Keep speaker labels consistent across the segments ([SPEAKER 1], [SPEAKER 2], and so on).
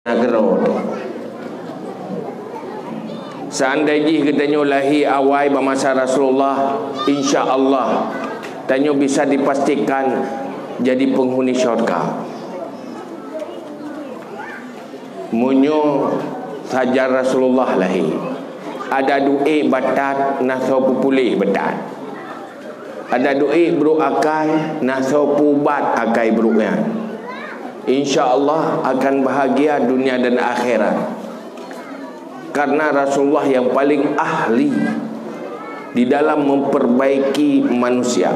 [SPEAKER 1] negara tu. Seandainya katanya lahir awal bermasa Rasulullah, insya-Allah tanya bisa dipastikan jadi penghuni syurga. Munyo saja Rasulullah lahir, ada duit batat naso pupulih batat, ada duit bro akai naso pubat akai bronya, insya-Allah akan bahagia dunia dan akhirat. Karena Rasulullah yang paling ahli di dalam memperbaiki manusia,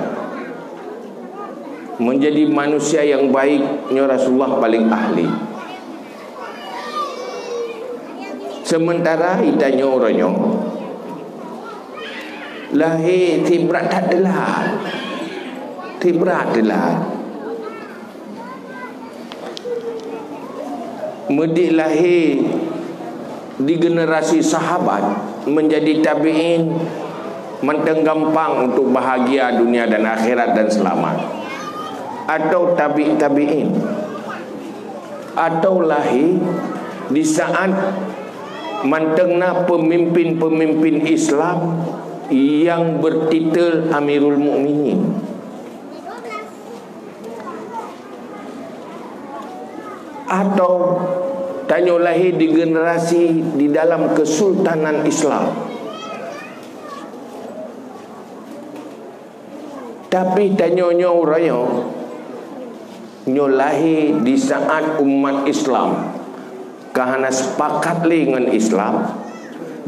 [SPEAKER 1] menjadi manusia yang baiknya Rasulullah paling ahli. Sementara itanya orangnya lahir tibrat adalah medik lahir di generasi sahabat menjadi tabi'in, menteng gampang untuk bahagia dunia dan akhirat dan selamat. Atau tabi'in, atau lahir di saat mantengna pemimpin-pemimpin Islam yang bertitel Amirul Mukminin. Atau tanya lahir di generasi di dalam kesultanan Islam, tapi tanya orangnya nyo lahir di saat umat Islam kahana sepakat dengan Islam,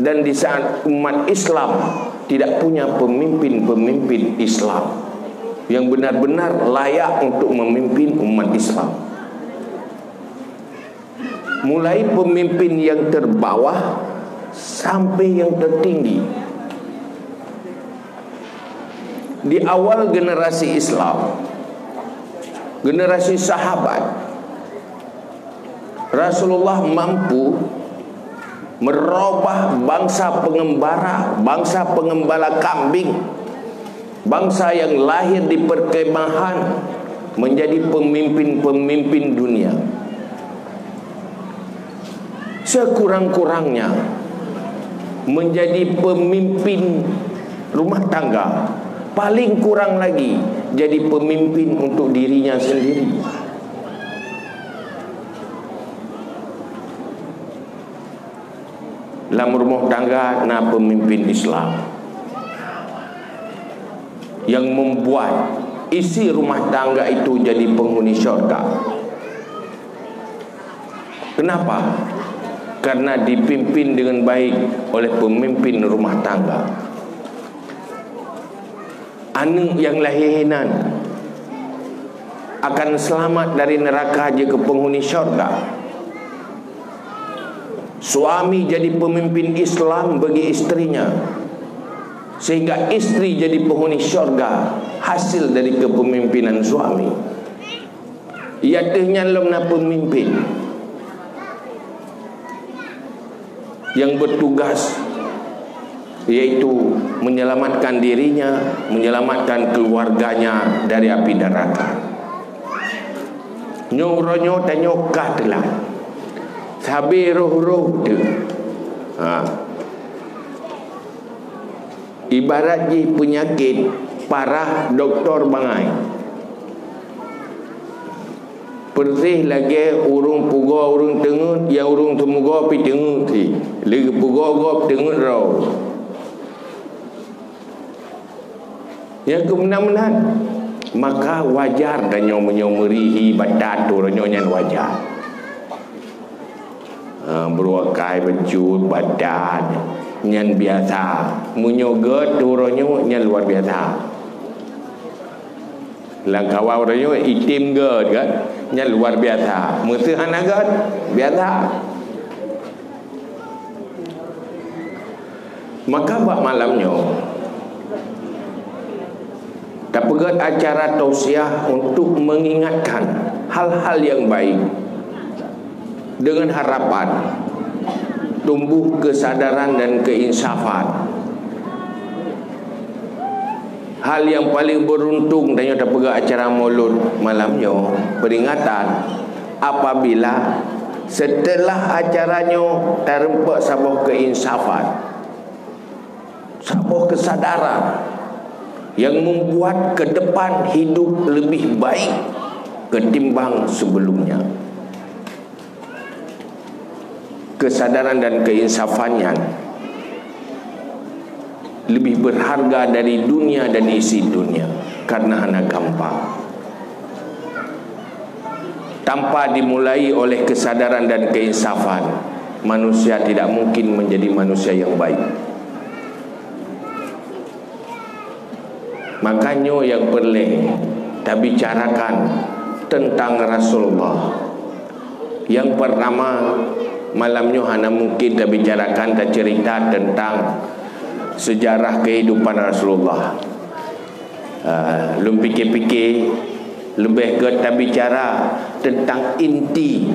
[SPEAKER 1] dan di saat umat Islam tidak punya pemimpin-pemimpin Islam yang benar-benar layak untuk memimpin umat Islam. Mulai pemimpin yang terbawah sampai yang tertinggi. Di awal generasi Islam, generasi sahabat, Rasulullah mampu merubah bangsa pengembara, bangsa pengembala kambing, bangsa yang lahir di perkemahan menjadi pemimpin-pemimpin dunia. Sekurang-kurangnya menjadi pemimpin rumah tangga, paling kurang lagi jadi pemimpin untuk dirinya sendiri. Dalam rumah tangga na pemimpin Islam yang membuat isi rumah tangga itu jadi penghuni syurga. Kenapa? Karena dipimpin dengan baik oleh pemimpin rumah tangga. Anak yang lahiran akan selamat dari neraka je ke penghuni syurga. Suami jadi pemimpin Islam bagi istrinya, sehingga istri jadi penghuni syurga hasil dari kepemimpinan suami. Ia tehnya lemna pemimpin yang bertugas yaitu menyelamatkan dirinya, menyelamatkan keluarganya dari api neraka. Nyuronyo tanyokah telah sabi roh-roh tu. Ibarat je penyakit parah doktor bangai. Persih lagi urung puga urung tengut, yang urung temuga pi tengut si. Lagi puga gop tengut rau. Yang kemenang-menang, maka wajar dan nyomerihi badat tu nyonya wajar. Beruakai bencut badan nyan biasa, munyoget turonyo nyan luar biasa. Langkawa orangnya itim ged kan, nya luar biasa. Musuhan agak biasa. Maka buat malamnya dapat acara tausiah untuk mengingatkan hal-hal yang baik dengan harapan tumbuh kesadaran dan keinsafan. Hal yang paling beruntung dan yang dapat acara maulud malamnya peringatan apabila setelah acaranya terempak sabuh keinsafan, sabuh kesadaran yang membuat ke depan hidup lebih baik ketimbang sebelumnya. Kesadaran dan keinsafannya lebih berharga dari dunia dan isi dunia, karena hanya gampang. Tanpa dimulai oleh kesadaran dan keinsafan, manusia tidak mungkin menjadi manusia yang baik. Makanya yang perlu kita bicarakan tentang Rasulullah. Yang pertama, malamnya hanya mungkin kita bicarakan, kita cerita tentang sejarah kehidupan Rasulullah. Belum fikir-fikir, lebih kita bicara tentang inti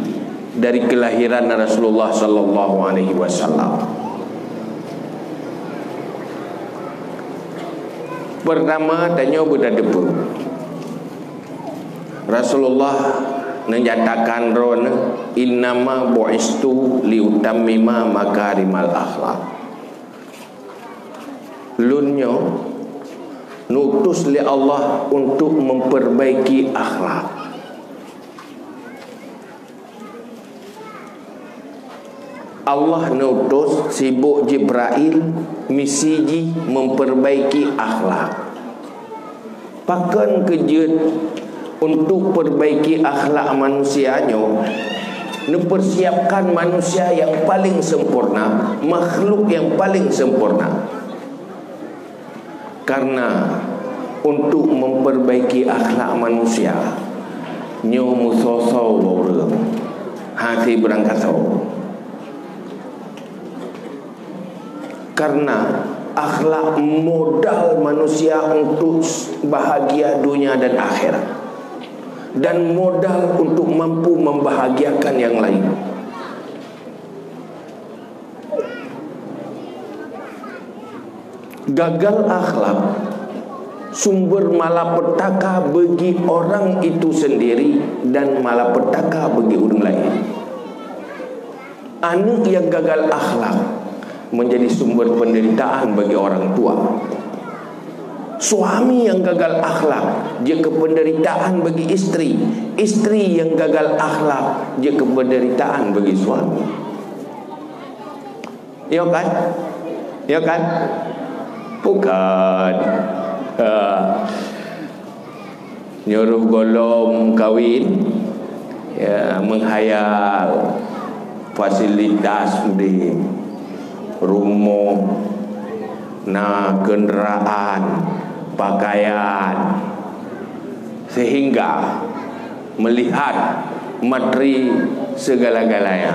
[SPEAKER 1] dari kelahiran Rasulullah sallallahu alaihi wasallam. Pertama tanya budak debu. Rasulullah menyatakan ron innama bu'istu liutammima makarimal akhlak. Lunyo nutus li Allah untuk memperbaiki akhlak. Allah nutus sibuk Jibril misiji memperbaiki akhlak. Pakan kejut untuk perbaiki akhlak manusianya, mempersiapkan manusia yang paling sempurna, makhluk yang paling sempurna. Karena untuk memperbaiki akhlak manusia, nyo musoso wurung hati berangkat. Karena akhlak modal manusia untuk bahagia dunia dan akhirat, dan modal untuk mampu membahagiakan yang lain. Gagal akhlak sumber malapetaka bagi orang itu sendiri dan malapetaka bagi orang lain. Anak yang gagal akhlak menjadi sumber penderitaan bagi orang tua. Suami yang gagal akhlak dia penderitaan bagi istri. Istri yang gagal akhlak dia penderitaan bagi suami. Ya kan? Ya kan? Bukan nyuruh golong kawin, ya, menghayal fasilitas di rumah, nah kendaraan, pakaian, sehingga melihat materi segala-galanya.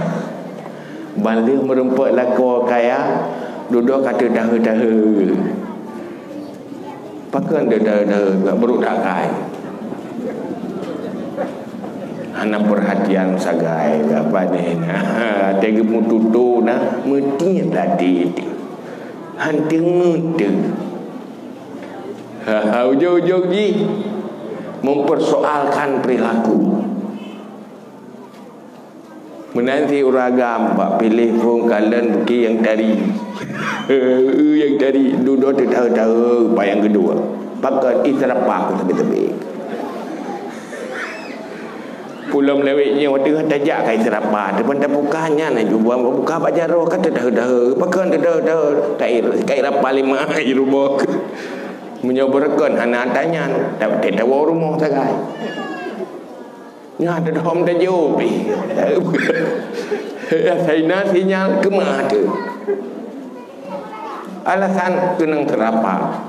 [SPEAKER 1] Balik merempat laku kaya, duduk kata dah-dah. Pakai dah-dah beruk dakai. Anak perhatian sagai apa ni? Tegi mututu na mesti tadi. Hanting mutu. Ujung-ujung ji mempersoalkan perilaku. Menanti uragam pak pilih pun kalian bukti yang tadi. Yang tadi duduk tahu-tahu yang kedua. Pakai istrapa aku tepi-tepi. Pulau meleweknya waktu tajak kai serapa depan tak bukanya nak cuba buka baca roh kata dah pakai dah kai rapa lima ai rumah menyoborkan anak tanya tak tahu rumah sagai nya ada hom dah jauh pi saya sinyal ke mana alasan kenang terapa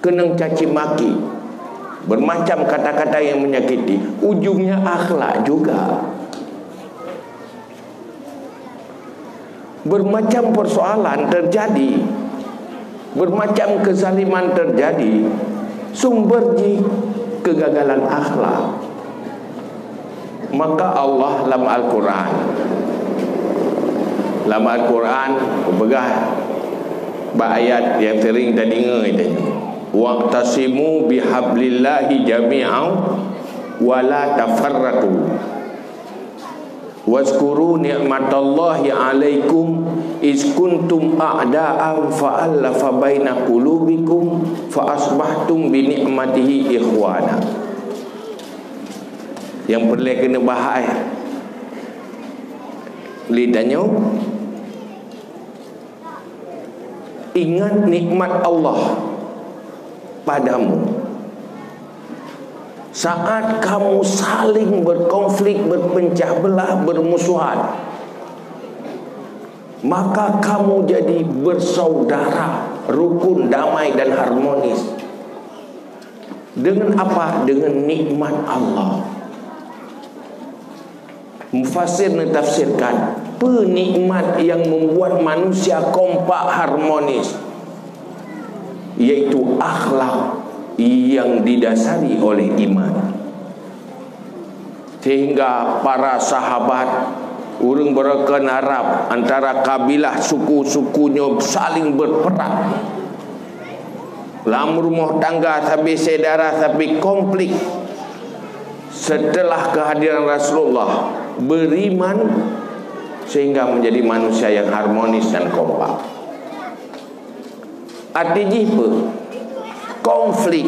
[SPEAKER 1] kenang caci maki bermacam kata-kata yang menyakiti, ujungnya akhlak juga. Bermacam persoalan terjadi, bermacam kezaliman terjadi, sumber di kegagalan akhlak. Maka Allah dalam Al-Quran begah ayat yang sering kita dengar itu. Waqtasimu bihablillahi jami'an wa la tafarraqu Wazkuru ni'matallahi 'alaikum iz kuntum a'da'an fa'alafa baina qulubikum fa asbahtum bi ni'matihi ikhwana. Yang perlu kena bahas lidahnya, ingat nikmat Allah padamu saat kamu saling berkonflik, berpecah belah, bermusuhan, maka kamu jadi bersaudara, rukun, damai dan harmonis. Dengan apa? Dengan nikmat Allah. Mufassir mentafsirkan, penikmat yang membuat manusia kompak, harmonis, yaitu akhlak yang didasari oleh iman. Sehingga para sahabat urang berken Arab, antara kabilah suku-sukunya saling berperang, dalam rumah tangga tapi saudara tapi konflik. Setelah kehadiran Rasulullah, beriman sehingga menjadi manusia yang harmonis dan kompak. Artinya konflik,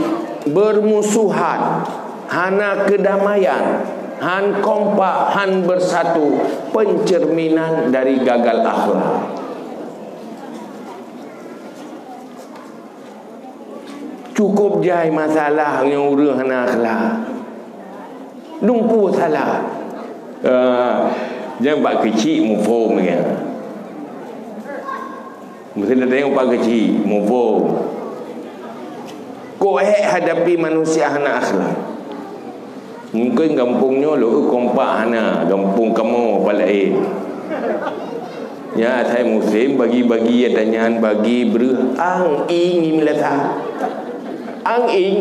[SPEAKER 1] bermusuhan, hana kedamaian, han kompak, han bersatu, pencerminan dari gagal akhlak. Cukup jai masalah yang urang hana akhlak, lumpuh salah. Jangan pak kecil mufom kan. Mesti ada yang pak kecil mufom. Kau hadapi manusia hana akhlak. Mungkin kampungnya lu kompak hana, kampung kamu palain. Ya, saya muslim bagi-bagi ya tanyaan bagi ber ang ing milata. Ang ing.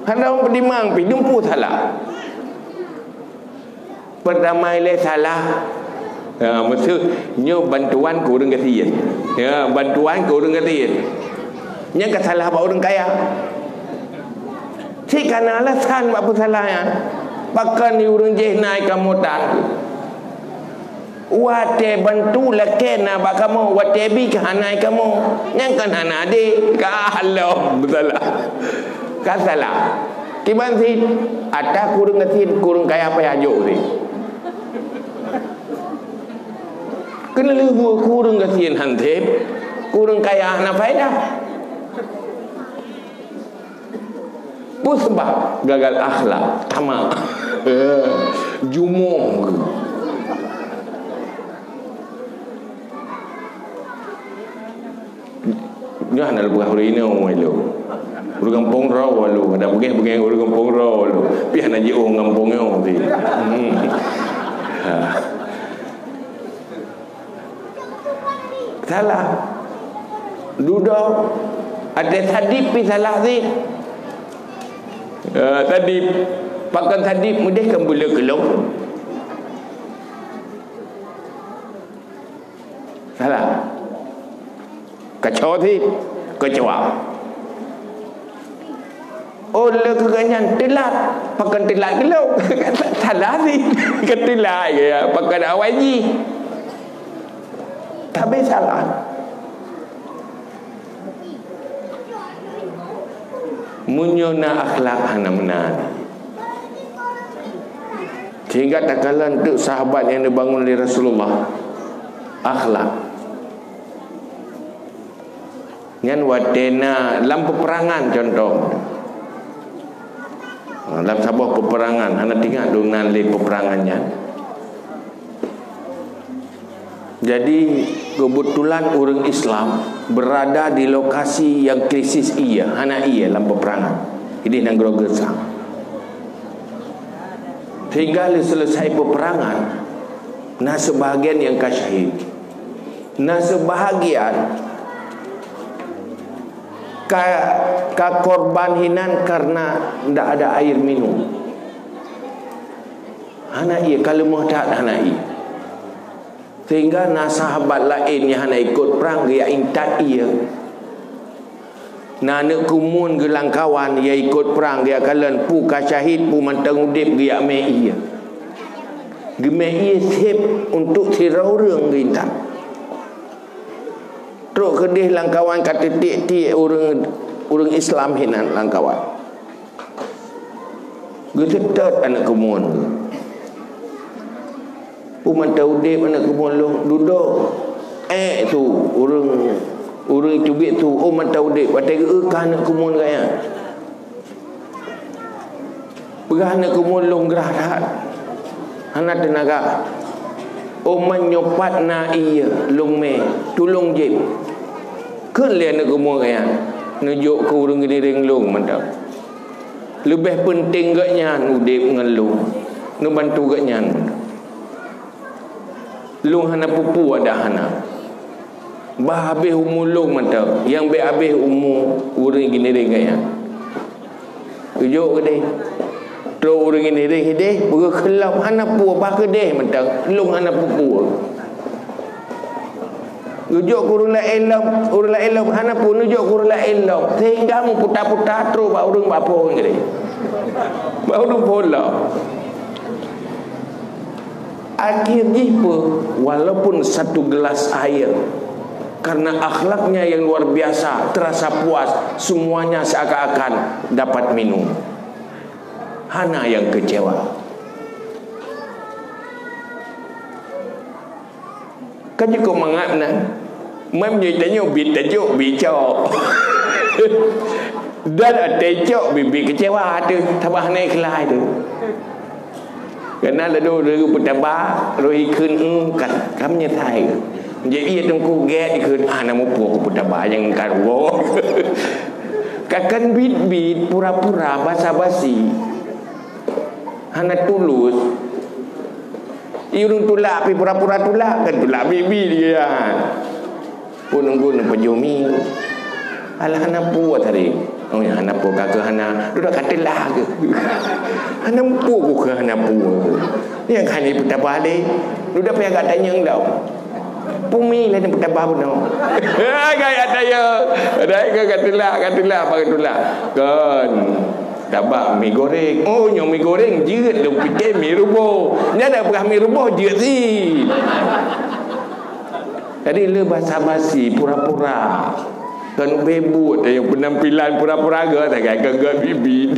[SPEAKER 1] Hana pedimang pidumpu salah. Perdamai le salah. Maksudnya bantuan ke orang kasihan. Ya, bantuan ke orang kasihan. Yang salah apa orang kaya. Si kana alasan apa salahnya. Pakan ni orang je naik kamu tak. Wate bantu la kena ba kamu, wate bi ka hanai kamu. Yang kan hana de kalau salah. Ka salah. Kiban si ada kurang ngetin kurang kaya apa ajo si. Kena lu kurang ngetin hantep, kurang kaya hana faedah. Sebab gagal akhlak, tamak, jumong. Jangan ada buah hari ini orang lu, orang kampung raw lu, ada bukan orang kampung raw lu, pian aja orang kampungnya tu. Salah, duduk ada tadi pi salah sih. Tadi pakan tadi mudah kembali kelong. Salah. Kacau sih, kecewa. Oh, le keganyan telat, pakan telat kelong. Salah sih, ketelat ya, pakan awaji. Tapi salah. Munyona akhlak hana menan. Sehingga tak kala untuk sahabat yang dibangun oleh Rasulullah, akhlak. Ngan wadena dalam peperangan contoh. Dalam sebuah peperangan, hana tinggal dengan peperangannya. Jadi kebetulan orang Islam berada di lokasi yang krisis hana dalam peperangan. Ini nang grogesang. Sehingga selesai peperangan, nah sebahagian yang kasyahid, nah sebahagian ka korban hinan karena tidak ada air minum. Hana kalau muhtaat hana sehingga na sahabat lain yang hana ikut perang dia intat na nak kumun gelang kawan dia ikut perang dia kalian pu ka syahid pu mantang udip dia me Gemei sip untuk tirau reng kita. Teruk kedih langkawan kata tik orang Islam hinan langkawan. Getetat anak kemun. Puman tahu dep anak kemun lu duduk. Tu orang itu bit tu man tahu dep patai kan anak kemun kaya. Begah anak kemun long gerah dah. Anak tenaga. Man nyopat na iya long me tulung jep. Kan le anak kemun kaya. Nujuk ke orang gini long man tahu. Lebih penting gaknya udip dengan lu. Nu bantu gaknya. Lu hana pupu ada hana. Bah habis umur lu mantap. Yang be habis umur orang gini gaya. Ujuk ke deh. Terus orang gini deh. Berkelap hana pu bah ke deh mantap. Lu hana pupu. Ujuk kurang la elok hana pun ujuk kurang la elok sehingga mu putar-putar terus ba urang ba pon gede. Ba urang pola. Akhirnya walaupun satu gelas air karena akhlaknya yang luar biasa terasa puas semuanya seakan-akan dapat minum. Hana yang kecewa. Kan juga mengakna Mam jadi tanya bit tajuk bicok. Dan ada cok bibi kecewa tu tabah naik kelai tu. Kerana lalu dia bertambah rohi kun kat kamnya thai. Jadi ia tunggu get ikut nama puak bertambah yang karwo. Kakan bit pura-pura basa-basi. Hana tulus. Iurung tulak pi pura-pura tulak kan tulak bibi dia. Pun nunggu pejumi. Alah hana puak tadi. Oh ya hana puak ke hana. Dudak katelah ke. Hana puak ke hana puak. Yang kali bertabah ni. Dudak payah kat tanya engkau. Pumi lah yang bertabah pun. Gaya tanya. Ada ke katelah pakai tulak. Kan. Tabak mi goreng. Oh yang mi goreng jeut lu fikir mi rubuh. Nya dak berah mi rubuh jeut si. Jadi le basa-basi pura-pura. Kan bebut yang penampilan pura-pura ke tak gagak bibi.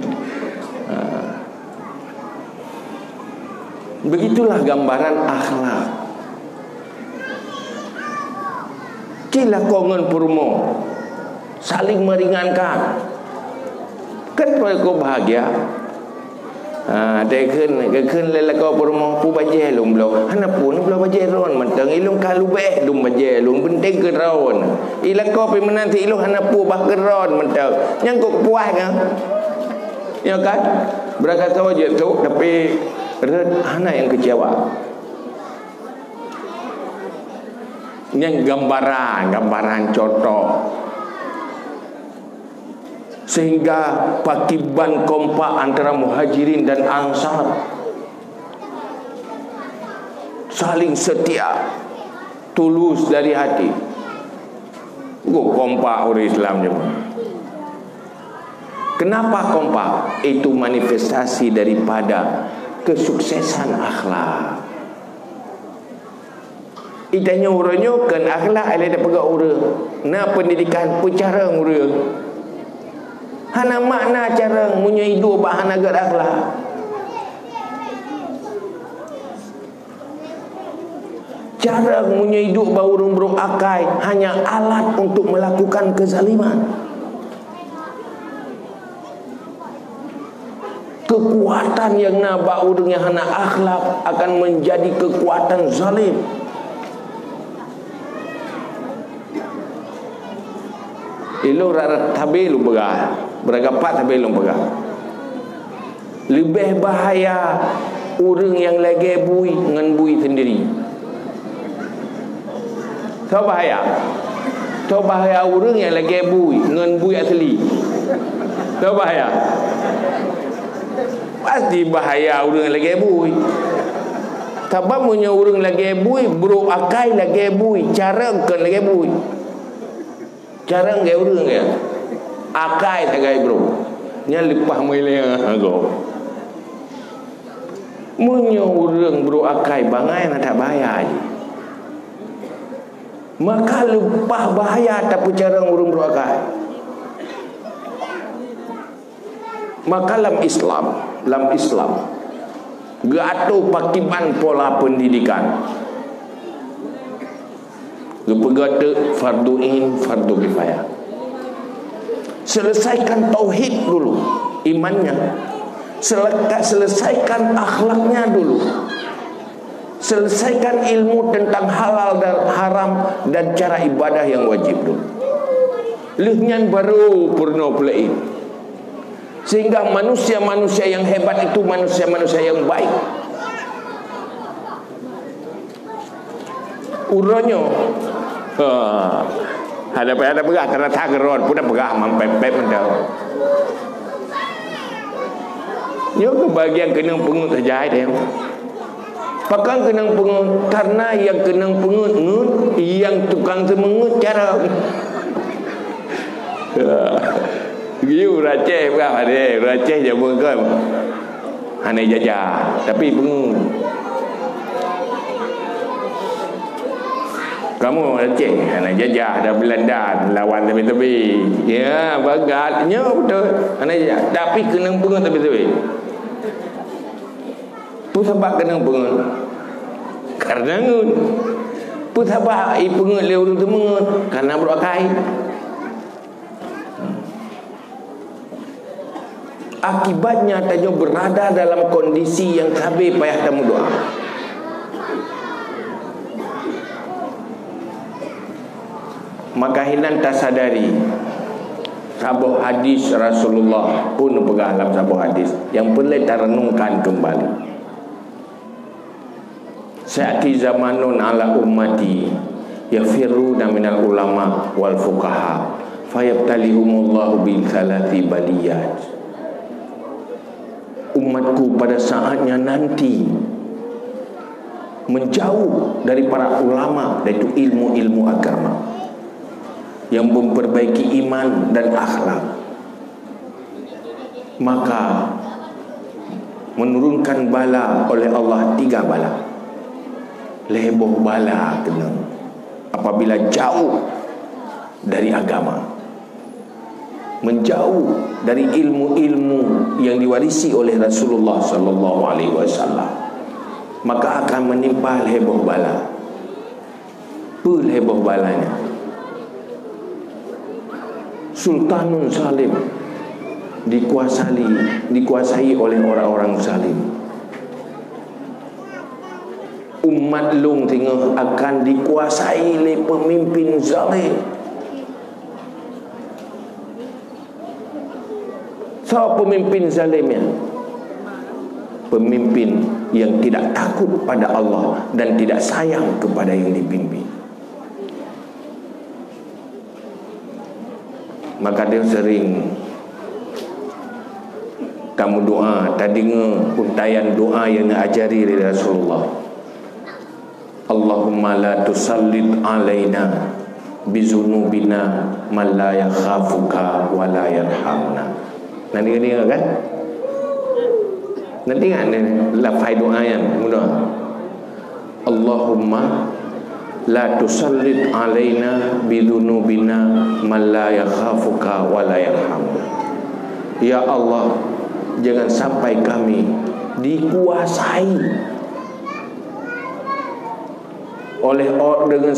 [SPEAKER 1] Begitulah gambaran akhlak. Kila kongen purmo saling meringankan. Kan kau bahagia. Dia kan lelak kau purmo pu baje lum blo. Hana pun blo baje ron mentang ilung kalu beh lum baje lum penting ke ron. Ilak kau pi menanti ilung hana pu bah ke ron mentang. Yang kau puas kan? Ya kan? Berkata aja tu tapi hana yang kecewa. Yang gambaran contoh. Sehingga pakiban kompak antara muhajirin dan ansar saling setia, tulus dari hati. Kompak orang Islam juga. Kenapa kompak? Itu manifestasi daripada kesuksesan akhlak. Itanya urangnya kan akhlak ada pegak urang. Na pendidikan pencara urang. Hana makna cara punya hidup bahana agak akhlak. Cara punya hidup bau burung akai hanya alat untuk melakukan kezaliman. Kekuatan yang nabak urung yang hana akhlak akan menjadi kekuatan zalim. Ilo rarat tabe lu begah, beragapat tabe lu begah. Lebih bahaya orang yang lagi bui dengan bui sendiri. Tahu bahaya? Tahu bahaya orang yang lagi bui dengan bui asli. Tahu bahaya? Pasti bahaya orang yang lagi bui. Sebab punya orang lagi bui, bro akai lagi bui, cara kan lagi bui. Cara ngai urang ya. Akai tagai bro. Nya lepah meleng ago. Munyo urang beruakai bangai nak tak bayar je. Maka lupa bahaya tapi cara urang beruakai. Maka dalam Islam gato pakiban pola pendidikan. Gepegate fardu in, fardu kifayah. Selesaikan tauhid dulu, imannya. Selesaikan akhlaknya dulu. Selesaikan ilmu tentang halal dan haram dan cara ibadah yang wajib dulu. Lehnya baru purno pulai. Sehingga manusia-manusia yang hebat itu manusia-manusia yang baik. Uronyo ada pegah karena tak gerot pun pegah mampep mendau. Yo kebagian kenang pengut saja dia. Pakan kenang pengut karena yang kenang pengut ngut yang tukang semengut cara. Giu raceh bah ada raceh je bukan. Hanya jajah tapi pengut. Kamu Aceh, anak jajah dah Belanda lawan tepi-tepi. Ya, bagatnya betul. Anak jajah, tapi kena pengen tepi-tepi. Pu sabak kena pengen. Karena ngun. Pu sabak I pengen le urang temengun karena berakai. Akibatnya tanya berada dalam kondisi yang sabi payah tamu doa. Maka hinan tak sadari sabuh hadis Rasulullah pun pegang dalam sabuh hadis yang perlu terenungkan kembali. Sa'ati zamanun ala ummati yafirruna minal ulama wal fuqaha fayabtalihumullahu bil thalathi baliyat. Umatku pada saatnya nanti menjauh dari para ulama, yaitu ilmu-ilmu agama yang memperbaiki iman dan akhlak, maka menurunkan bala oleh Allah 3 bala. Leboh bala kena apabila jauh dari agama, menjauh dari ilmu-ilmu yang diwarisi oleh Rasulullah sallallahu alaihi wasallam, maka akan menimpa leboh bala. Leboh balanya Sultanun Salim dikuasai oleh orang-orang zalim. Umat lung tengah akan dikuasai oleh pemimpin zalim. So pemimpin zalimnya? Pemimpin yang tidak takut pada Allah dan tidak sayang kepada yang dipimpin. Maka dia sering kamu doa tadi untayan doa yang diajari oleh Rasulullah. Allahumma la tusallit alaina bizunubina man la yakhafuka wa la yarhamna. Nanti kan? Nanti kan lafaz doa yang mudah. Allahumma la tusallit alaina bidunubina man la yakhafuka wa la yarhamna. Ya Allah, jangan sampai kami dikuasai oleh dengan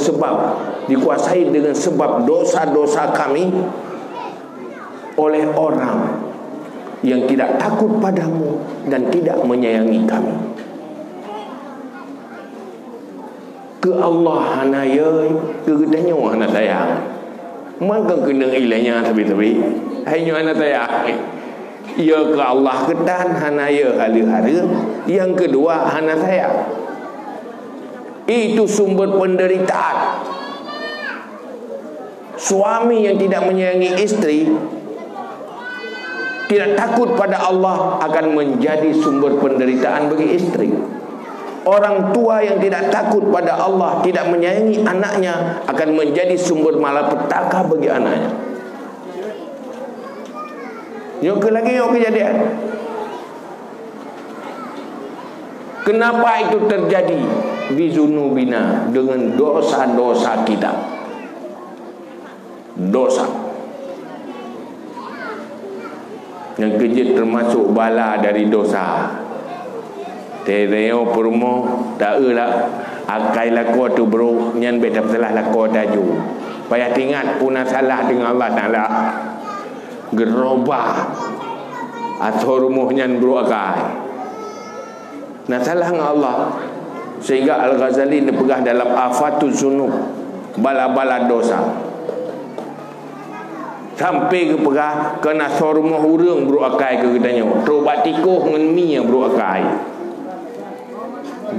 [SPEAKER 1] sebab dosa-dosa kami oleh orang yang tidak takut padamu dan tidak menyayangi kami. Ke Allah hanaya kegetanya hana sayang. Maka kena ilahnya tapi hanya hana sayang. Ya ke Allah ketan hanaya hari-hari. Yang kedua hana sayang. Itu sumber penderitaan. Suami yang tidak menyayangi istri, tidak takut pada Allah, akan menjadi sumber penderitaan bagi istri. Orang tua yang tidak takut pada Allah, tidak menyayangi anaknya, akan menjadi sumber malapetaka bagi anaknya. Yuk lagi yuk kejadian. Kenapa itu terjadi? Bizunubina, dengan dosa-dosa kita. Dosa yang kejut termasuk bala dari dosa. Tereo permo tak lah akai lako tu bro nyan beta salah lako daju. Payah ingat puna salah dengan Allah Taala. Gerobah atau rumuh nyan bro akai. Nah salah dengan Allah. Sehingga Al-Ghazali dipegah dalam Afatuz Zunub, bala-bala dosa. Sampai ke pegah kena sorumah urang bro akai ke katanya. Terobat tikuh dengan mi bro akai.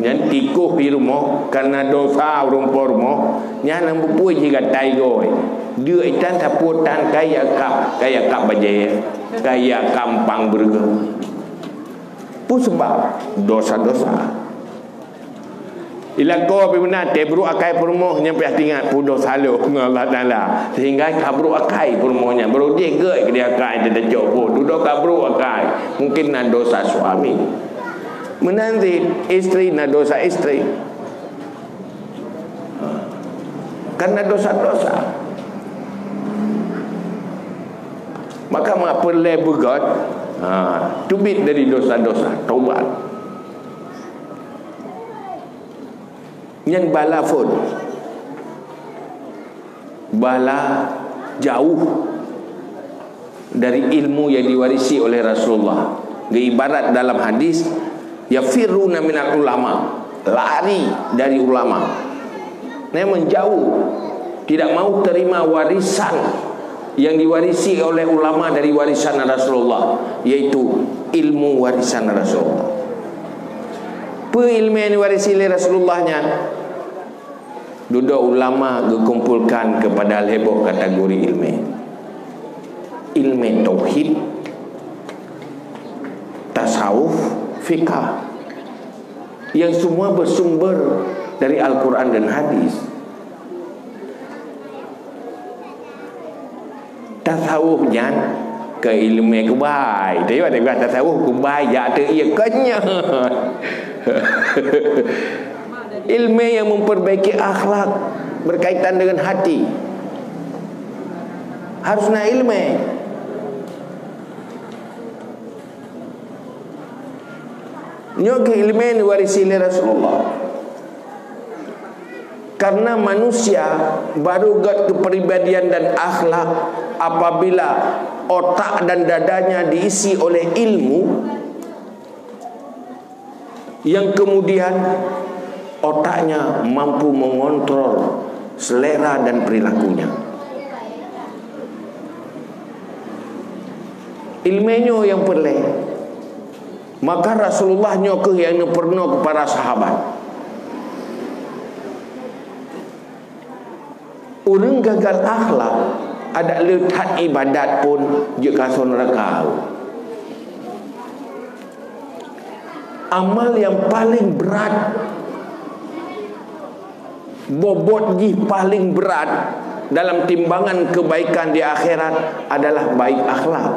[SPEAKER 1] Yang tikuh di rumah karena dosa rumpur rumah yang mempunyai jika taigoi. Dia ikan saputan kaya kap bajaya, kaya kampang berga. Pun sebab dosa-dosa. Ila kau benar tebru akai permoh nyampe tinggal pudo salo Allah Taala sehingga kabru akai permohnya baru dia ke dia akai dia coba duduk kabru akai mungkin nak dosa suami menanti istri nak dosa istri karena dosa-dosa maka mak perlu begot tubit dari dosa-dosa taubat. Yang bala pun bala jauh dari ilmu yang diwarisi oleh Rasulullah. Ibarat dalam hadis yafiruna minal ulama, lari dari ulama. Menjauh, tidak mau terima warisan yang diwarisi oleh ulama dari warisan Rasulullah, yaitu ilmu warisan Rasulullah. Ilmu yang diwarisi oleh Rasulullahnya duduk ulama dikumpulkan kepada heboh kategori ilmu tauhid, tasawuf, fikah yang semua bersumber dari Al-Quran dan hadis. Tasawufnya ke ilmu kebaik. Dia kata tasawuf kebaik ya ada ia kenyang. Ilmu yang memperbaiki akhlak berkaitan dengan hati. Harusnya ilmu. Nyoke ilmu yang diwarisi oleh Rasulullah. Karena manusia baru got kepribadian dan akhlak apabila otak dan dadanya diisi oleh ilmu yang kemudian otaknya mampu mengontrol selera dan perilakunya. Ilmunya yang perlu. Maka Rasulullah nyoke yang pernah kepada sahabat. Orang gagal akhlak ada letak ibadat pun jika neraka. Amal yang paling berat, bobot paling berat dalam timbangan kebaikan di akhirat adalah baik akhlak.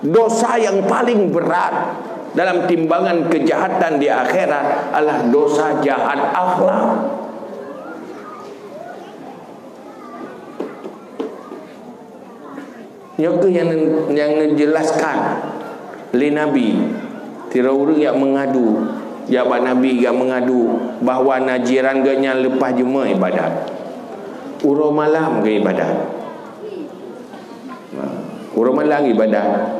[SPEAKER 1] Dosa yang paling berat dalam timbangan kejahatan di akhirat adalah dosa jahat akhlak. Yang dijelaskan oleh Nabi. Tira orang yang mengadu, jabat Nabi yang mengadu bahawa najiran ganya lepas juma ibadat. Uro malam ke ibadat. Uro malam ibadat.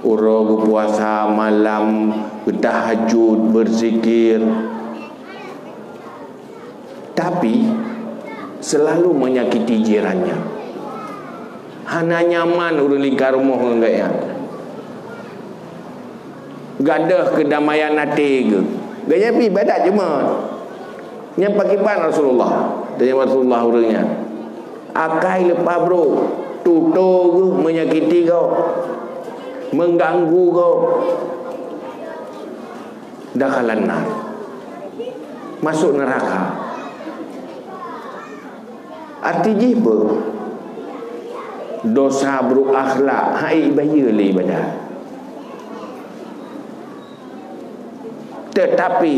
[SPEAKER 1] Uro berpuasa malam, bertahajud, berzikir. Tapi selalu menyakiti jirannya. Hana nyaman urang lingkar rumah enggak ya. Gadah kedamaian hati ke. Gaya pi ibadat cuma. Yang pakai ban Rasulullah. Dari Rasulullah urangnya. Akai lepas bro. Tuto ke menyakiti kau. Mengganggu kau. Dah kalana. Masuk neraka. Artinya apa? Dosa buruk akhlak hai bahaya le ibadah. Tetapi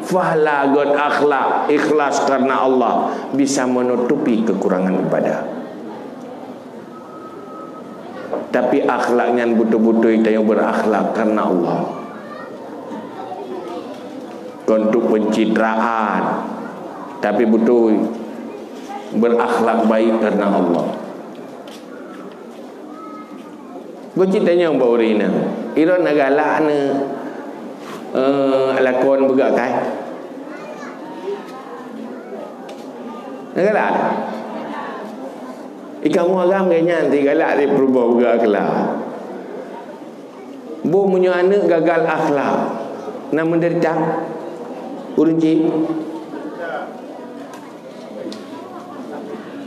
[SPEAKER 1] fahla god akhlak, ikhlas karena Allah, bisa menutupi kekurangan ibadah. Tapi akhlaknya betul-betul kita yang berakhlak karena Allah. Untuk pencitraan, tapi betul berakhlak baik karena Allah. Gue ceritanya bawa Rina Ira nagalak ni lakon bergerak kan nagalak ikan muaram kayaknya nanti galak dia berubah bergerak kelak. Bu punya anak gagal akhlak nak menderita urunci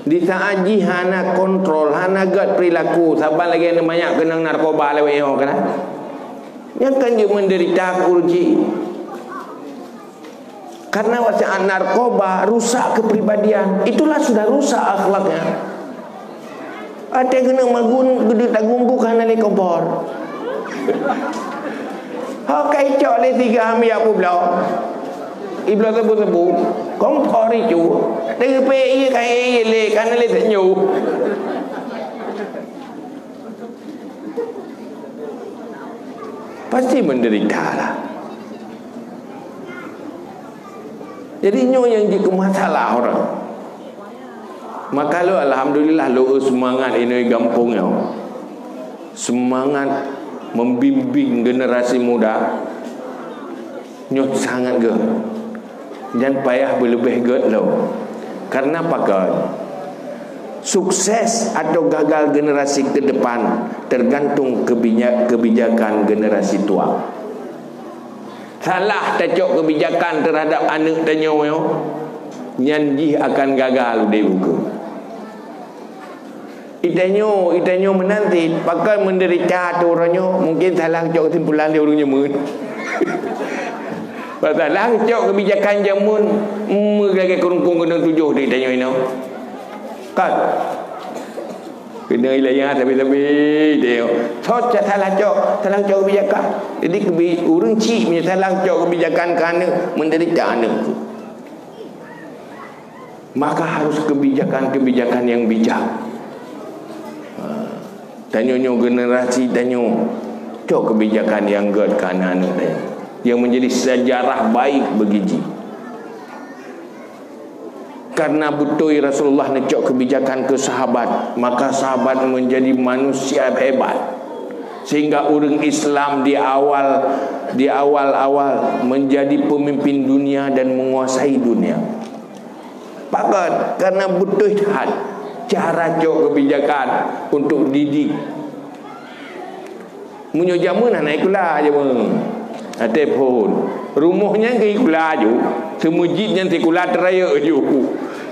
[SPEAKER 1] di saat hana kontrol, hana gat perilaku, sabar lagi yang banyak kena narkoba lewat yang kena. Yang kan dia menderita kurji. Karena wasiat narkoba rusak kepribadian, itulah sudah rusak akhlaknya. Ada yang kena magun gede tagung bukan dari kompor. Hokai cok le 3 ambil apa belau. Iblis sebut-sebut kompor itu dengan PI kai le kan le senyu pasti menderita lah. Jadi nyo yang jadi masalah orang. Maka lo alhamdulillah lo semangat ini gampungnya. Semangat membimbing generasi muda. Nyo sangat ge. Dan payah berlebih get lo. Karena pakai sukses atau gagal generasi ke depan tergantung kebijakan generasi tua. Salah tacok kebijakan terhadap anak tanyo nyanji akan gagal di buku. Itanyo menanti pakai menderita tu orangnya mungkin salah tacok kesimpulan dia orangnya mun. Pasalah cok kebijakan jamun mereka kerungkung kena 7 dia tanya ini kan kena ilayah tapi dia salah cok kebijakan. Jadi orang cik punya salah cok kebijakan kerana menderita anak tu. Maka harus kebijakan-kebijakan yang bijak. Tanyo generasi tanyo cok kebijakan yang god kerana anak dia yang menjadi sejarah baik bagi karena betul Rasulullah necok kebijakan ke sahabat, maka sahabat menjadi manusia hebat sehingga orang Islam di awal menjadi pemimpin dunia dan menguasai dunia. Pakat karena betul cara cok kebijakan untuk didik munyo jamun anak ikulah aja telefon rumahnya ke ikulaju semujidnya sekula teraya ju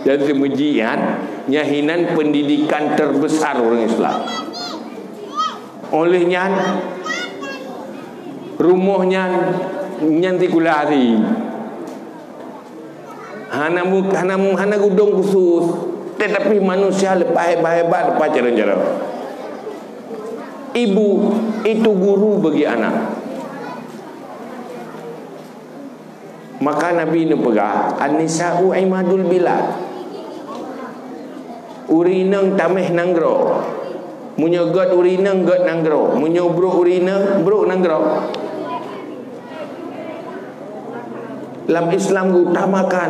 [SPEAKER 1] dan semujian nyahinan pendidikan terbesar orang Islam olehnya rumahnya nyanti kulari hana gudong khusus tetapi manusia lepas hebat lepas cara-cara. Ibu itu guru bagi anak. Maka Nabi ni pegah an-nisa'u imadul bilad. Urinang tameh nanggro. Munyo god urinang god nanggro. Munyo bro urinang bro nanggro. Dalam Islam utamakan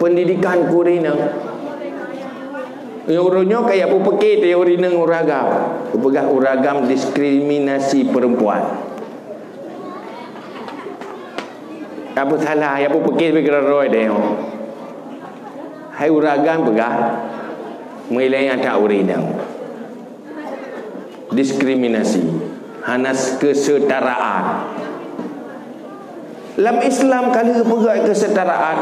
[SPEAKER 1] pendidikan urinang. Uronyo kayak apa pekit ya urinang uragam. Pegah uragam diskriminasi perempuan. Apa salah ya apa pergi pergi roy dia. Hai uragan pegah mulai ada urinang. Diskriminasi, hanas kesetaraan. Dalam Islam kali pegah kesetaraan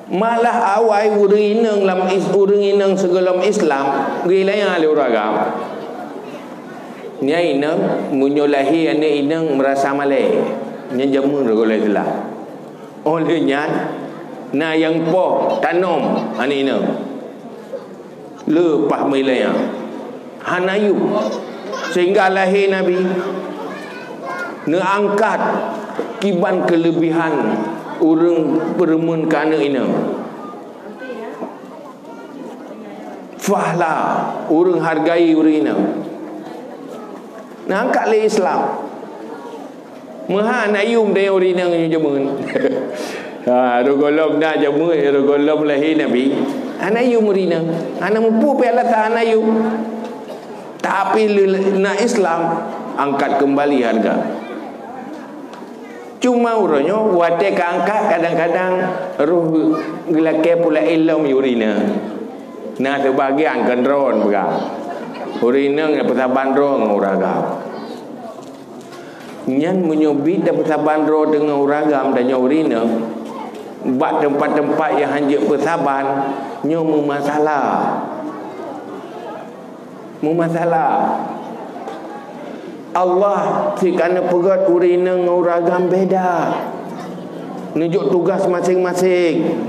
[SPEAKER 1] malah awai urinang dalam urinang segala Islam gilanya ale uragam. Nya inang munyolahi ane inang merasa malai. Nya jamun regolai telah. Olehnya na yang po tanom anina lepas milaya hanayu sehingga lahir Nabi na angkat kiban kelebihan urang peremun kana ina. Fahla urang hargai urang ina. Nah angkat le Islam. Maha nayum de urang ina nyamun. Ha rogolom dah jamu rogolom lahir nabi. Anayum urang ina. Ana mampu pe Allah ta anayum. Tapi nak Islam angkat kembali harga. Cuma urangnya wate ka angkat kadang-kadang ruh gelake pula ilmu urina. Nah terbagian kendron begal. Urina ngap bandro nguragam. Nyan menyobit dapat bandro dengan uragam dan urina. Bak tempat-tempat yang hanjak persaban nyo masalah. Masalah Allah kerana pegat urina nguragam beda, nunjuk tugas masing-masing.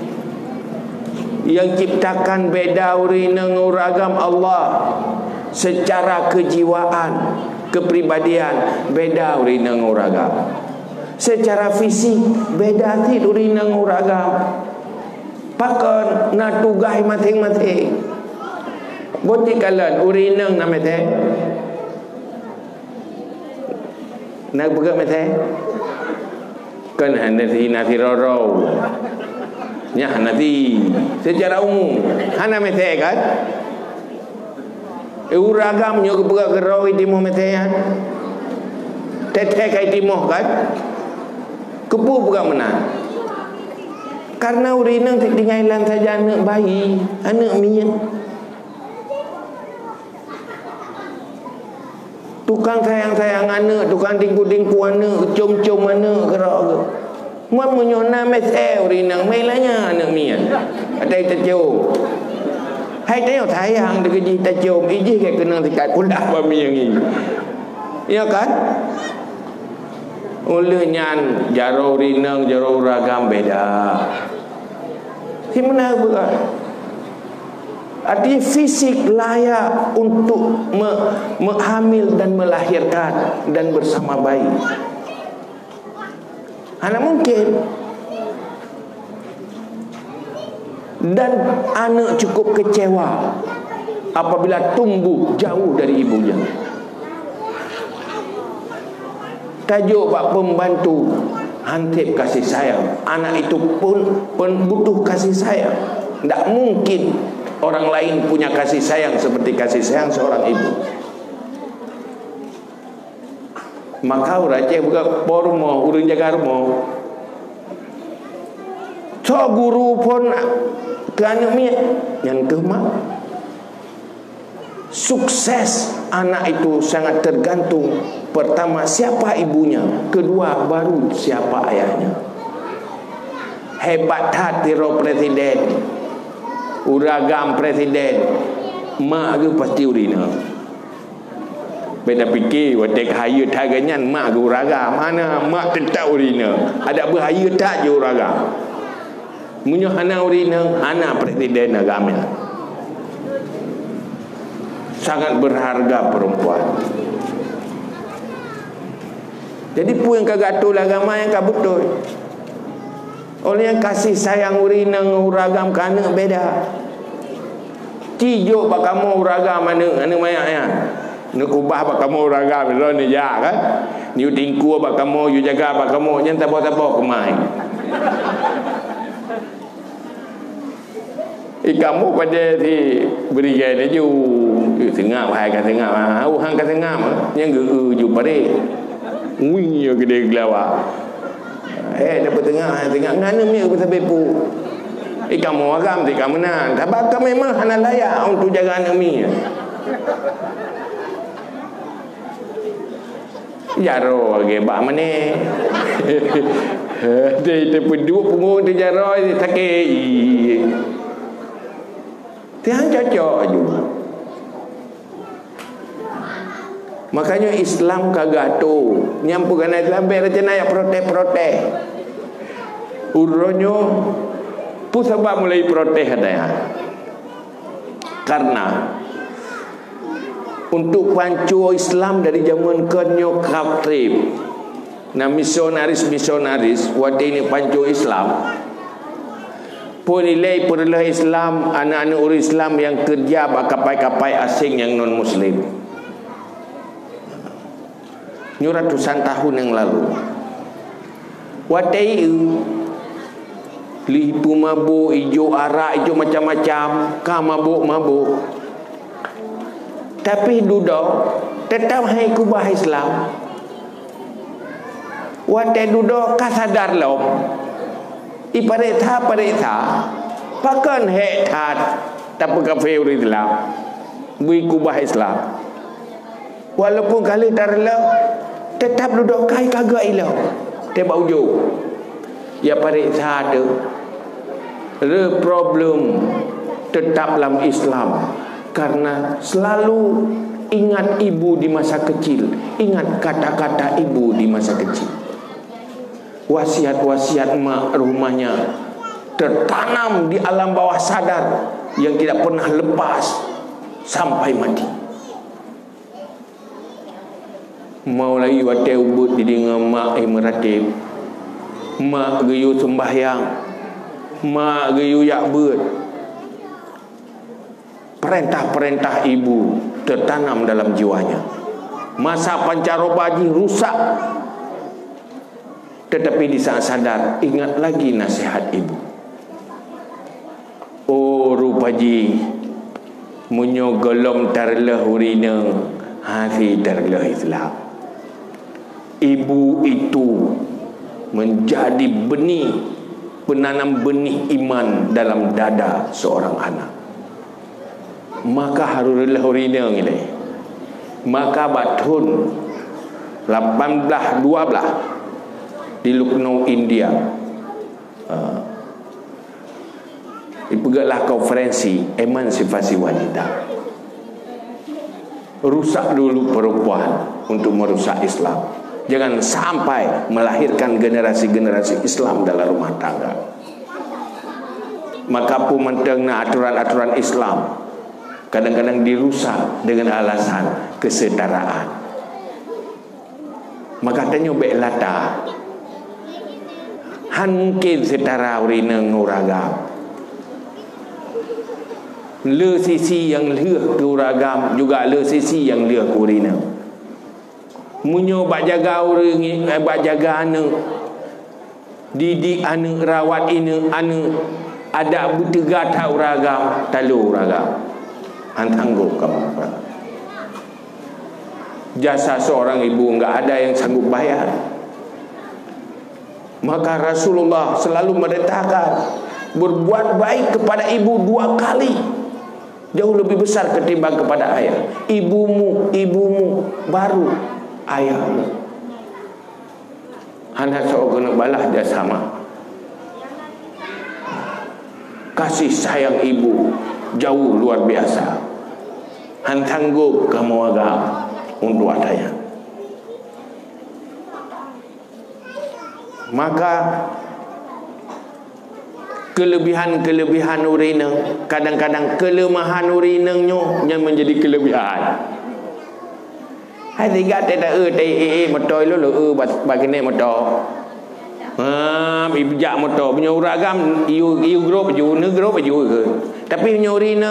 [SPEAKER 1] Yang ciptakan beda urina nguragam Allah. Secara kejiwaan, kepribadian beda urina nguragam. Secara fisik beda tid urina nguragam. Pakon na tugas masing-masing. Boti kalan urinang na mete. Nak buka mete. Kan nanti roro. Nya nanti secara umum hana mete kan. Uragam nyo buka gerau di mo mete ya. Tete kai di mo kan. Kepu buka menang. Karena urinang tinggalan saja anak bayi, anak mian. Tukang sayang-sayang anak, tukang dingku-dingku anak, cum-cum anak gerak. Muat menyona mesel urinang melanya anak mian. Ada tercium. Hai tengok sayang dekat tercium, iji ke kena dekat kudak bami yang ini. Ya kan? Olehnya jaro urinang, jaro uragam beda. Si mana bukan? Artinya fisik layak untuk menghamil dan melahirkan dan bersama bayi. Anak mungkin. Dan anak cukup kecewa apabila tumbuh jauh dari ibunya. Tajuk pak pembantu hantip kasih sayang. Anak itu pun butuh kasih sayang. Tak mungkin orang lain punya kasih sayang seperti kasih sayang seorang ibu. Maka orang cek buka pormo, urang jaga rumah. So guru pun kerana miat yang kemak. Sukses anak itu sangat tergantung. Pertama siapa ibunya, kedua baru siapa ayahnya. Hebat hati roh presiden. Uragam presiden mak ke pasti urina. Beda fikir watek haya taganyan mak ke uragam. Mana mak tetap urina. Ada bahaya tak je uragam. Munyo hana urina, hana presiden agama. Sangat berharga perempuan. Jadi pun yang kagatul agama yang kabutul. Oleh yang kasih sayang urina uragam kana beda. Tijuk bak kamu uragam mana mayak ya. Nak ubah bak kamu uragam lo ni ja kan. Ni tingku bak kamu you jaga bak kamu nyen tabo-tabo kemai. Kamu pada si beri gaya ju tengah hai ka tengah hang ka tengah yang ge ju pare. Wing yo gede glawa. Dapat tengah ngana mi pasal bepu. Kamu agam ti kamu nan. Tabak memang hana layak untuk jaga anak mi. Jaro ge ba mane. Dia penduk punggung dia jaro sakit. Tiang cocok juga. Makanya Islam kagak tu nyampukan Islam berencana ya protes. Uronyo pun sebab mulai protes ada. Karena untuk pancu Islam dari zaman konyo kaptrip Nah misionaris waktu ini pancung Islam pun nilai perlah Islam, anak-anak orang Islam yang kerja kapai-kapai asing yang non muslim. Ini ratusan tahun yang lalu. Waktu itu lipu mabuk, hijau arak, hijau macam-macam, mabuk. Tapi duduk tetap hai kubah Islam. Waktu duduk kasadar lom. Ipareta pakan hai tat tapi kafe Islam. Bui kubah Islam. Walaupun kali tarla tetap duduk kai kagak ilau. Tebak ujung. Ya pareta ada. Problem tetap dalam Islam karena selalu ingat ibu di masa kecil, ingat kata-kata ibu di masa kecil. Wasiat-wasiat mak rumahnya tertanam di alam bawah sadar yang tidak pernah lepas sampai mati. Mau lagi waktu ubud di dengan mak meratib, mak geyu sembahyang, mak geyu yakbut. Perintah-perintah ibu tertanam dalam jiwanya. Masa pancaroba haji rusak, tetapi di saat sadar ingat lagi nasihat ibu. Oh rupaji menyogolom tarlah urina hafi tarlah Islam. Ibu itu menjadi benih, penanam benih iman dalam dada seorang anak. Maka harulah urina ini. Maka batun 18-12 di Lucknow, India. Dipegatlah konferensi emansipasi wanita. Rusak dulu perempuan untuk merusak Islam. Jangan sampai melahirkan generasi-generasi Islam dalam rumah tangga. Maka pun mentengna aturan-aturan Islam kadang-kadang dirusak dengan alasan kesetaraan. Maka tanya baik lata han mungkin setara urina nguragam. Le sisi yang liah ke uragam juga le sisi yang liah ke urina. Munyo bak jaga orang, bak jaga anak, didik anak, rawat anak, ada bertegak tak uragam, talu uragam. Antanggup kamu. Jasa seorang ibu enggak ada yang sanggup bayar. Maka Rasulullah selalu merintahkan berbuat baik kepada ibu 2 kali jauh lebih besar ketimbang kepada ayah. Ibumu baru ayahmu. Anak seorang kena balas dia sama. Kasih sayang ibu jauh luar biasa. Hantanggup kamu agak untuk adanya. Maka kelebihan urina, kadang-kadang kelemahan urinanya yang menjadi kelebihan. Hai tiga tidak motor lu bagine motor. Ibjak motor punya uragam iu grup ju negro baju ke. Tapi punya urina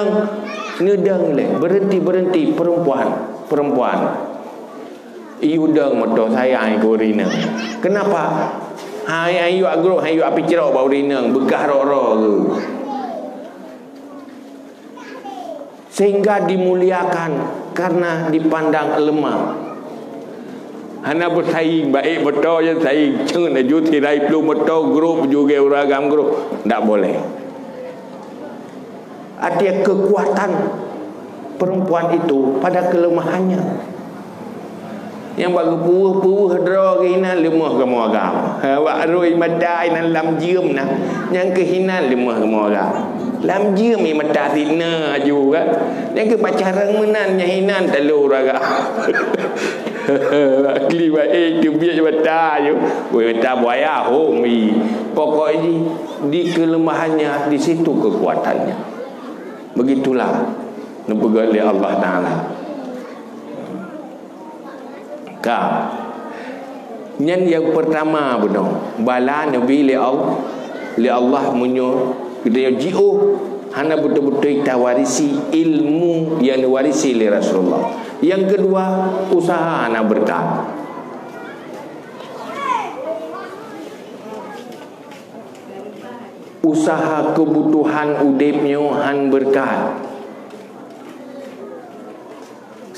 [SPEAKER 1] ngedang le berhenti perempuan. Iu dang motor saya ai urina. Kenapa? Hai ayu agro ayu api cerok bau urina begah ro-ro ke. Sehingga dimuliakan karena dipandang lemah. Hana bersaing baik betul je saing ceng na ju tirai plu betul grup juga uragam grup tak boleh. Artinya kekuatan perempuan itu pada kelemahannya. Yang bagi puuh dro kehina lemah kamu agam. Wak roi madai nan lam jiem nah. Yang kehina lemah kamu agam. Lam jiem i mata tina juga. Yang ke pacaran menan nyahinan telur agak. Akli baik ke biar mata je. Woi mata buaya homi. Pokoknya di kelemahannya di situ kekuatannya. Begitulah dipegang oleh Allah Taala. Yang pertama benar bala Nabi li Allah menyo dia jiu hana betul-betul kita warisi ilmu yang diwarisi oleh Rasulullah. Yang kedua usaha hana berkah. Usaha kebutuhan udipnya han berkah.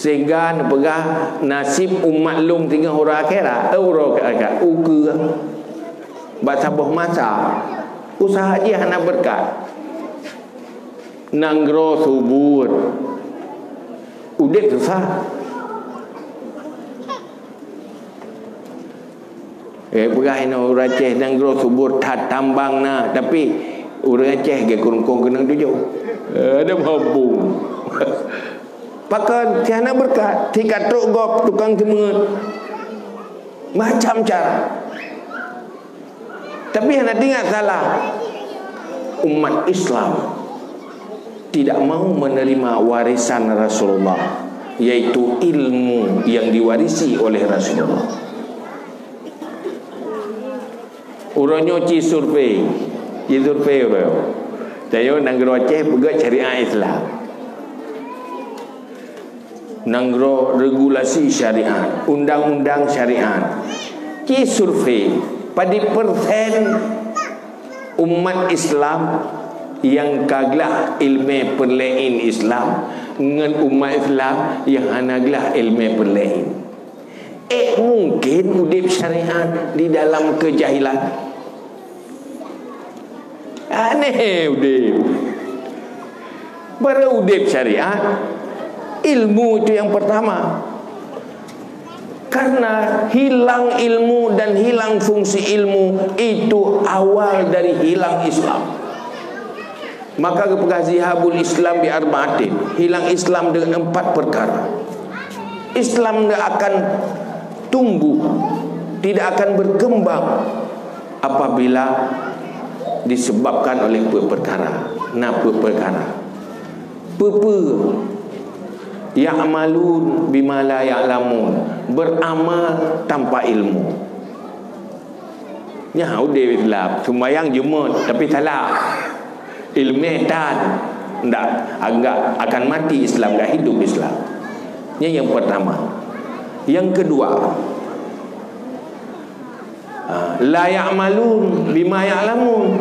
[SPEAKER 1] Sehingga pegah nasib umat lum tinggal orang akhirat orang akhirat uke basaboh masa usaha dia hana berkat nanggro subur udip susah pegah ina orang Aceh nanggro subur tat tambang na tapi orang Aceh ke kurung-kurung kena tujuh ada mabung pakai tiada berkat, tiga truk gop tukang cemungut, macam cara. Tapi yang ingat salah, umat Islam tidak mau menerima warisan Rasulullah, yaitu ilmu yang diwarisi oleh Rasulullah. Orangnya survei, bro. Saya nanggro Aceh pegat syariah Islam. Nanggro regulasi syariat, undang-undang syariat. Ki survei pada persen umat Islam yang kaglah ilmu perlain Islam dengan umat Islam yang hanaglah ilmu perlain. Mungkin udip syariat di dalam kejahilan. Aneh udip. Baru udip syariat. Ilmu itu yang pertama. Karena hilang ilmu dan hilang fungsi ilmu itu awal dari hilang Islam. Maka zihabul Islam bi arba'atin, hilang Islam dengan 4 perkara. Islam tidak akan tumbuh, tidak akan berkembang apabila disebabkan oleh perkara. Nah, perkara. Ya'malun bima la ya'lamun, beramal tanpa ilmu. Ya udah Islam sembahyang Jumaat tapi salah ilmu dan ndak agak akan mati Islam, enggak hidup Islam. Ini yang pertama. Yang kedua, la ya'malun bima ya'lamun,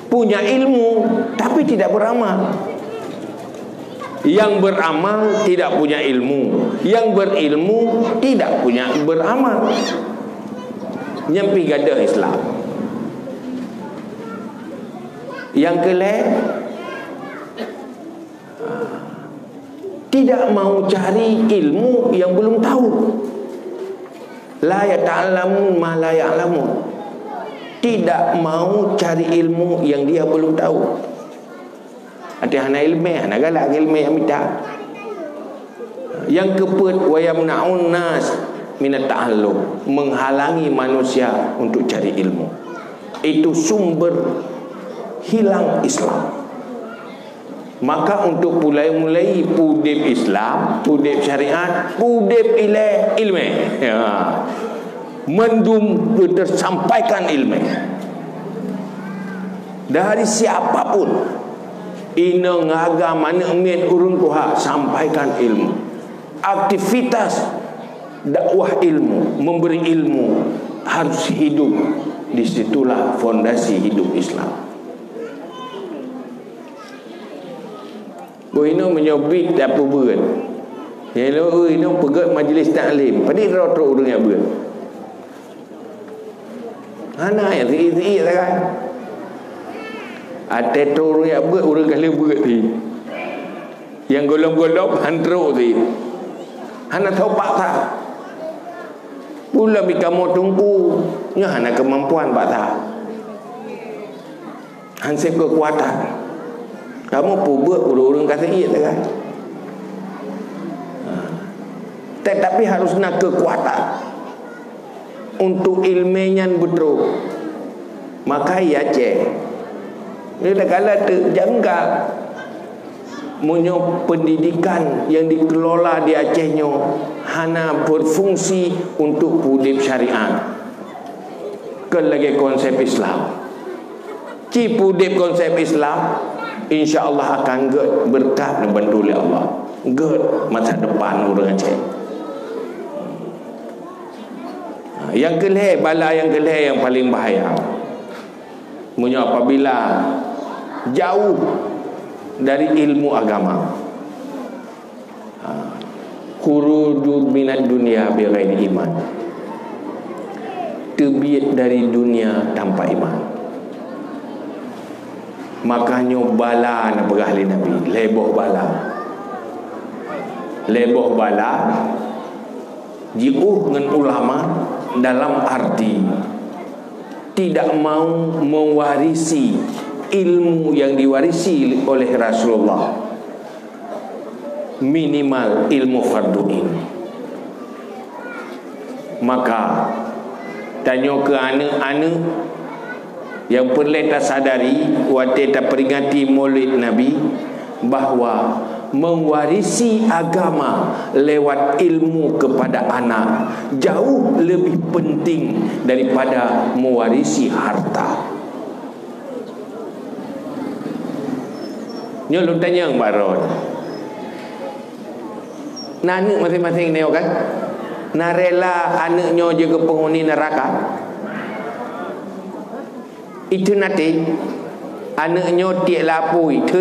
[SPEAKER 1] punya ilmu tapi tidak beramal. Yang beramal tidak punya ilmu, yang berilmu tidak punya beramal. Nyampi gada Islam. Yang kelima, tidak mau cari ilmu yang belum tahu. La yata'allamun ma la ya'lamun, tidak mau cari ilmu yang dia belum tahu. Ada hana ilmu, hana galak ilmu yang minta. Yang keempat, wa yamna'un nas minat ta'allum, menghalangi manusia untuk cari ilmu. Itu sumber hilang Islam. Maka untuk mulai pudip Islam, pudip syariat, pudip ilmu, mendum tersampaikan ilmu dari siapapun. Ina ngaga mana emin urun kuha, sampaikan ilmu. Aktivitas dakwah ilmu, memberi ilmu harus hidup. Disitulah fondasi hidup Islam. Ina menyobit apa berat. Hello, ina pegat majlis taklim. Pada rotok urang yang berat. Ana yang tinggi kan. Ada turun yang berat, orang kali berat ni. Yang golong-golong hantruk ni. Hana tahu pak tak. Pula bika mau tunggu, nya hana kemampuan pak tak. Hansip kekuatan. Kamu buat orang kata iya kan. Tetapi harus nak kekuatan untuk ilmunya betul. Maka ia cek. Dia dah kalah terjangkau munyo pendidikan yang dikelola di Acehnya hana berfungsi untuk pudip syariat ke lagi konsep Islam. Ci pudip konsep Islam, insya-Allah akan berkah dan bantu oleh Allah. Masa depan orang Aceh. Yang kelih, bala yang kelih yang paling bahaya. Munyo apabila jauh dari ilmu agama. Khuruju minad dunia bighairi iman. Tebiat dari dunia tanpa iman. Makanya bala nak berahli Nabi, leboh bala. Leboh bala jiuh dengan ulama dalam arti tidak mau mewarisi ilmu yang diwarisi oleh Rasulullah, minimal ilmu fardu'in. Maka tanya ke anak-anak yang perlu tak sadari waktu tak peringati maulid Nabi, bahawa mewarisi agama lewat ilmu kepada anak jauh lebih penting daripada mewarisi harta. Nyolong tanya Mbak Ron, anak masing-masing ni kan, nak rela anaknya juga penghuni neraka. Itu nanti anaknya tiak lapu itu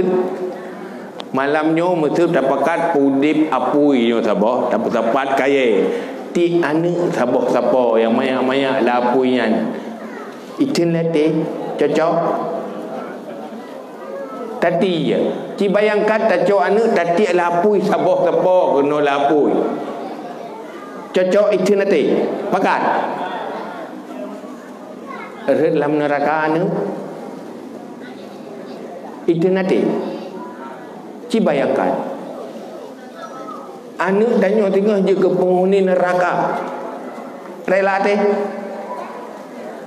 [SPEAKER 1] malamnya mesti dapat pudip apui nyo sabah dapat kaya ti anak sabah siapa yang maya-maya lapuian itu nanti cocok tadi ya ci bayangkan taco anak tadi lapui sabah siapa kena lapui cocok itu nanti pakat dalam neraka anak itu nanti. Ci bayangkan anak tanya tengah je ke penghuni neraka, rela teh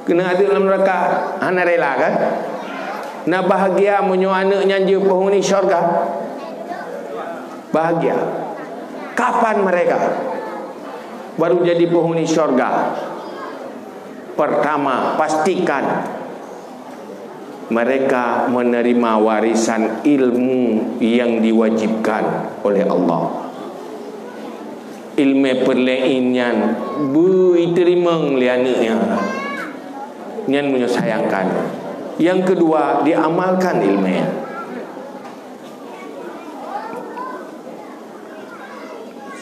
[SPEAKER 1] kena ada dalam neraka, hana rela kan? Nak bahagia menyo anaknya je penghuni syurga, bahagia. Kapan mereka baru jadi penghuni syurga? Pertama, pastikan mereka menerima warisan ilmu yang diwajibkan oleh Allah. Ilmu perlainnya diterima oleh anaknya, yang menyayangkan. Yang kedua, diamalkan ilmunya.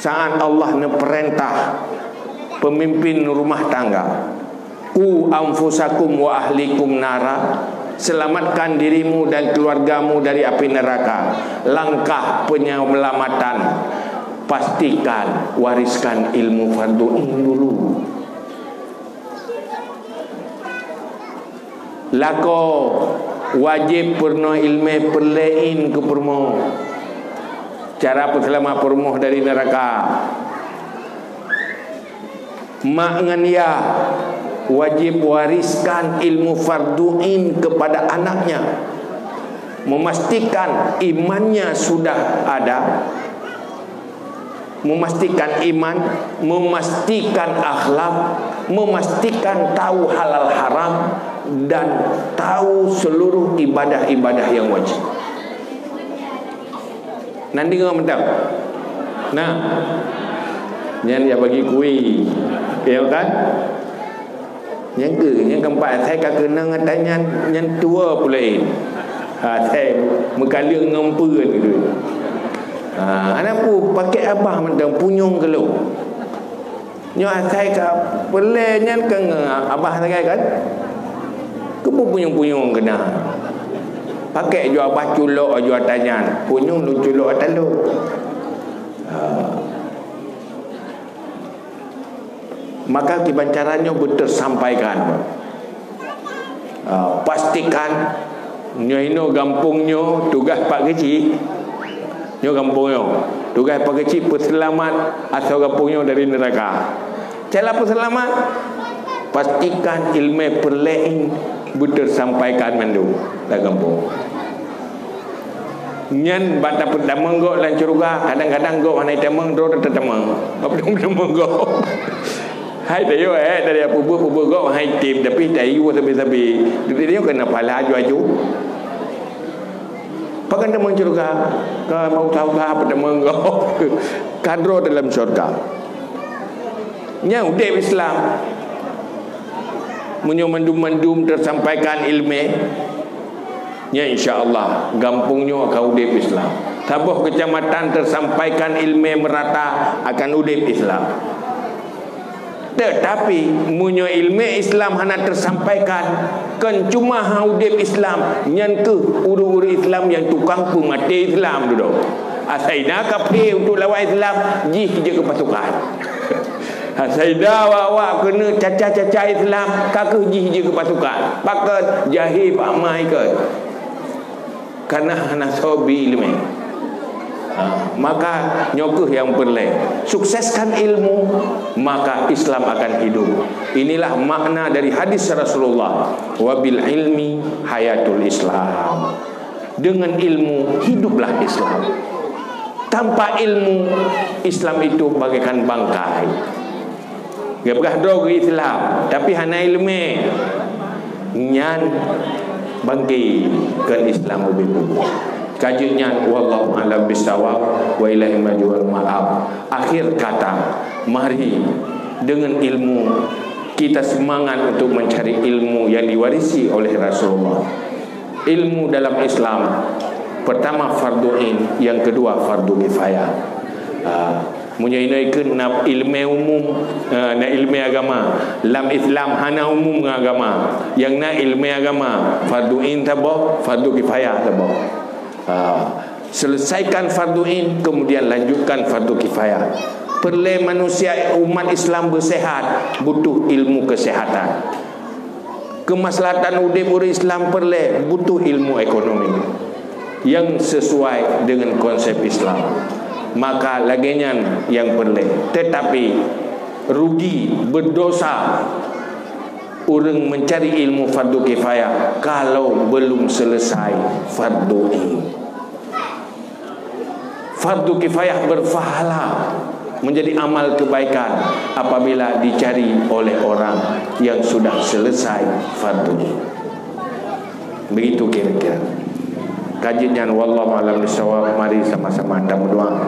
[SPEAKER 1] Saat Allah perintah pemimpin rumah tangga, ku anfusakum wa ahlikum nara, selamatkan dirimu dan keluargamu dari api neraka. Langkah penyelamatan, pastikan wariskan ilmu fardu'in dulu. Lako wajib purno ilmu perlain ke purmo, cara selamat purmo dari neraka. Mak ngan ya wajib wariskan ilmu fardu'in kepada anaknya, memastikan imannya sudah ada, memastikan iman, memastikan akhlak, memastikan tahu halal haram, dan tahu seluruh ibadah-ibadah yang wajib. Nanti kau mentang, nah, jangan dia bagi kuih, ya kan? Yang keempat, saya kena ngatanya yang tua pula saya mengkalian ngempu gitu. Anak pun pakai abah mentang punyung kalau. Nyo saya ka pelenya kan abah sangat kan. Kepu punyung-punyung kena. Pakai jual abah culok jual tanya. Punyung lu culok atas lu. Maka caranya betul sampaikan. Pastikan nyo ino gampungnya tugas pak kecil. Nyo gampungnya tugas pak kecil perselamat asal gampungnya dari neraka. Cara perselamat, pastikan ilmu perlain betul sampaikan mandu dah gampung. nyan bata pertama go lan curuga kadang-kadang go mana temeng do tetemeng apa temeng go hai tayo dari pubu go hai tim tapi tayo sabi dia kena pala aju pakan temeng curuga ka mau tahu apa temeng go kadro dalam surga nya udep Islam menyumandum-mandum tersampaikan ilmu nya insya-Allah gampungnya akan udip Islam. Tabuh kecamatan tersampaikan ilmu merata akan udip Islam. Tetapi munyo ilmu Islam hana tersampaikan kan cuma udip Islam nyan ke uru-uru Islam yang tukang pemati Islam dulu. Asaida kape untuk lawan Islam jih je ke pasukan. Asaida wa kena caca-caca Islam kakeh jih je ke pasukan. Pakat jahil pak mai ke. Karena hana sobi ilmu maka nyokuh yang perle sukseskan ilmu maka Islam akan hidup. Inilah makna dari hadis Rasulullah wabil ilmi hayatul Islam. Dengan ilmu hiduplah Islam. Tanpa ilmu Islam itu bagaikan bangkai. Gapkah dog Islam tapi hana ilmu nyan bangki ke Islam lebih kajiannya wallahu a'lam bissawab wa ilaihi marji'ul ma'ab. Akhir kata mari dengan ilmu kita semangat untuk mencari ilmu yang diwarisi oleh Rasulullah. Ilmu dalam Islam pertama fardu ain, yang kedua fardu kifayah. Munyainaikeun na ilmu umum na ilmu agama lam Islam hana umum agama yang na ilmu agama fardu ain tabo fardu kifayah tabo. Selesaikan fardu ain kemudian lanjutkan fardu kifayah. Perlu manusia umat Islam bersehat butuh ilmu kesehatan. Kemaslahatan udip Islam perlu butuh ilmu ekonomi yang sesuai dengan konsep Islam. Maka laginya yang perlu. Tetapi rugi berdosa orang mencari ilmu fardu kifayah kalau belum selesai fardu ain. Fardu kifayah berpahala menjadi amal kebaikan apabila dicari oleh orang yang sudah selesai fardu. Begitu kira-kira kajian wallahu a'lam bissawab. Mari sama-sama anda berdoa.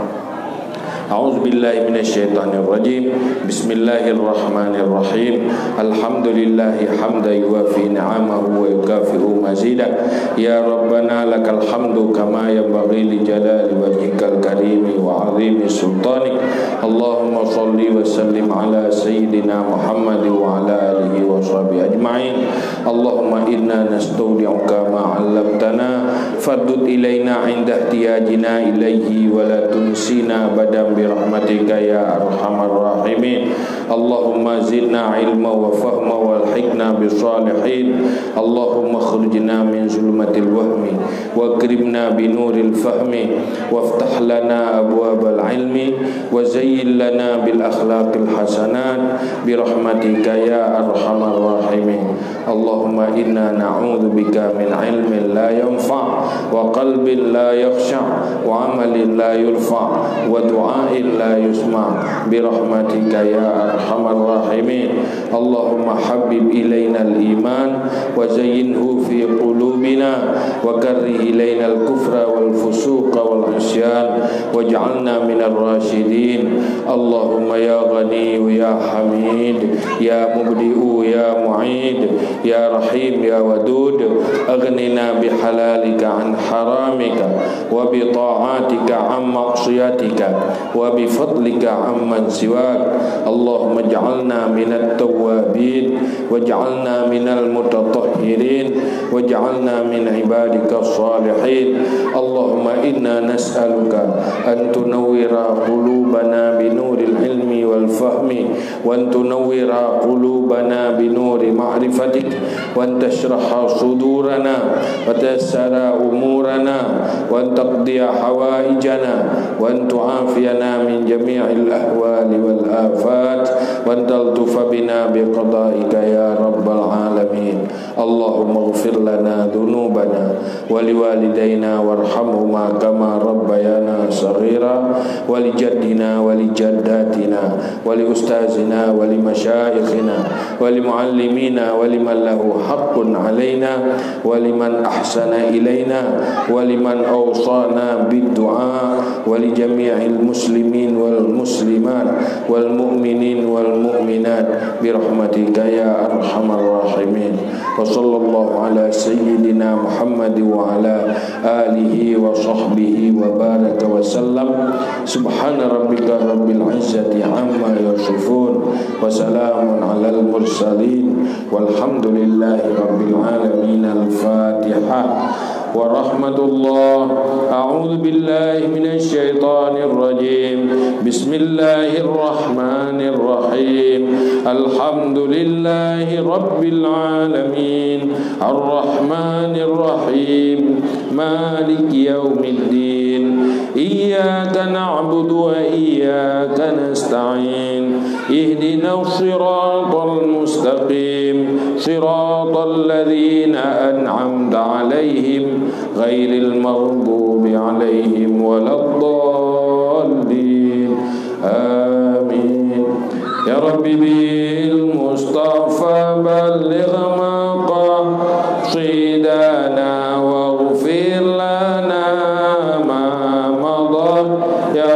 [SPEAKER 1] A'udzubillahi minasyaitonirrajim. Bismillahirrahmanirrahim. Alhamdulillahi hamdan yuwafi ni'amahu wa yukafi'u mazidah. Ya Rabbana lakal hamdu kama yanbaghi li jalali wajhikal karimi wa 'azimi sultanik. Allahumma shalli wa sallim ala sayyidina Muhammad wa ala alihi wa sahbihi ajma'in. Allahumma inna nastaudi'uka ma 'allamtana fardud ilaina 'inda ihtiyajina ilaihi wa la tunsina badam birahmatika ya arhamar rahimin. Allahumma zidna ilma wa fahma walhiqna bisalihin. Allahumma khurjna min zulmatil wahmi wa akrimna binuril fahmi waftah lana abwabal ilmi wa zayyin lana bil akhlaqil hasanat birahmatika ya arhamar rahimin. Allahumma inna na'udzu bika min ilmin la yanfa' wa qalbin la yakhsha' wa amalin la yurfa' wa du'a illa yusma' birahmatika ya arhamar rahimin. Allahumma habib ilaina al-iman wa zayyinhu fi qulubina wa karrih ilaina al-kufra wal fusuqa wal isyan waj'alna minar rasyidin. Allahumma ya ghani ya hamid ya mubdi'u ya mu'id ya rahim ya wadud aghnina bihalalika an haramika wa bi ta'atika an ma'siyatika wa bi fadlika amman siwak. Allahumma ij'alna minat tawwabin waj'alna minal mutatahhirin waj'alna min ibadika salihin. Allahumma inna nas'aluka an tunawwira qulubana binuril ilmi wal fahmi wa an tunawwira qulubana binuri ma'rifatik wa an tashraha sudurana wa tayassara umurana wa an taqdiya hawaijana wa an tu'afiyana min jami'il ahwali wal afat wa an taltufa bina biqada'ika ya
[SPEAKER 2] ya rabbal alamin. Allahumma ighfir lana dhunubana wa liwalidayna warhamhuma kama rabbayana saghira wa li jaddina wa li jaddatina wa li ustazina wa li masyayikhina wa li muallimina wa liman lahu haqqun alaina wa liman ahsana ilaina wa liman awsana bid-du'a wa li jami'il muslimin wal muslimat wal mu'minin wal mu'minat bi rahmatika ya arhamar rahimin. Wa sallallahu ala sayyidina Muhammad wa ala alihi wa sahbihi wa baraka wa sallam. Subhana rabbika rabbil izzati amma yasifun wa salamun alal mursalin walhamdulillahi rabbil alamin. Al-Fatihah. ورحمة الله. أعوذ بالله من الشيطان الرجيم. بسم الله الرحمن الرحيم. الحمد لله رب العالمين الرحمن الرحيم مالك يوم الدين إياك نعبد وإياك نستعين اهدنا الصراط المستقيم صراط الذين أنعمت عليهم غير المغضوب عليهم ولا الضالين آمين. يا ربي بالمصطفى بلغ مقاصدنا واغفر لنا ما مضى يا